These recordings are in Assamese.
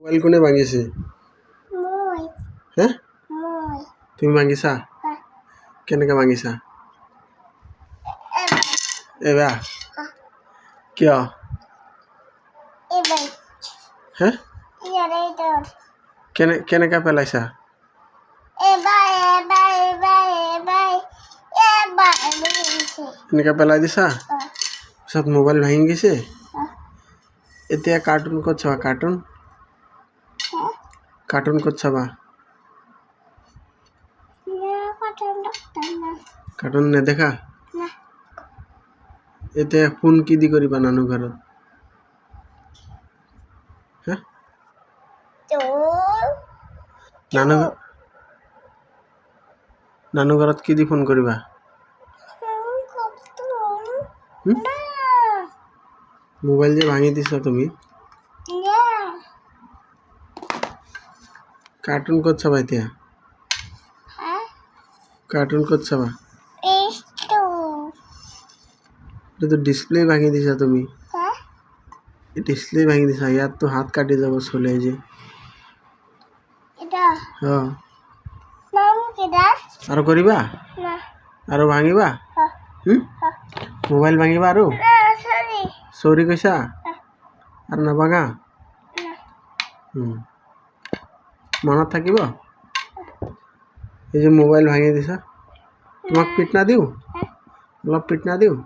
মোবাইল কোনে ভাঙিছে? মই হে মই তুমি ভাঙিছা? কেনেকৈ ভাঙিছা? এবাৰ কিয়? এবাই হে ইয়াৰে তোৰ কেনেকৈ পেলাইছা? এবাই এবাই এবাই এবাই এবাই বুজিছে এনেকৈ পেলাই দিছা? পিছত মোবাইল ভাঙি গৈছে? এতিয়া কাৰ্টুন ক'ত চাবা? কাৰ্টুন ক'ত চাবা? কাৰ্টুন নেদেখা? এতিয়া ফোন কি দি কৰিবা নানু ঘৰত? হে নানু ঘৰত কি দি ফোন কৰিবা? মোবাইল যে ভাঙি দিছা তুমি, কাৰ্টুন ক'ত চাবা এতিয়া? কাৰ্টুন ক'ত চাবা? এইটো ডিছপ্লে ভাঙি দিছা তুমি। ডিছপ্লে ভাঙি দিছা, ইয়াততো হাত কাটি যাব চলে যে। আৰু কৰিবা? আৰু ভাঙিবা? মোবাইল ভাঙিবা আৰু? চৰি কৈছা? আৰু নাভাঙা? মনত থাকিব? এই যে মোবাইল ভাঙি দিছা, তোমাক পিট না দিওঁ? অলপ পিট না দিওঁ?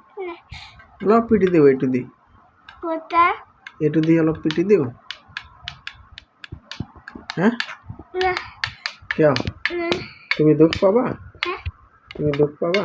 অলপ পিটি দিওঁ এইটো দি। এইটো দি অলপ পিটি দিওঁ? হে কিয়? তুমি দুখ পাবা? তুমি দুখ পাবা?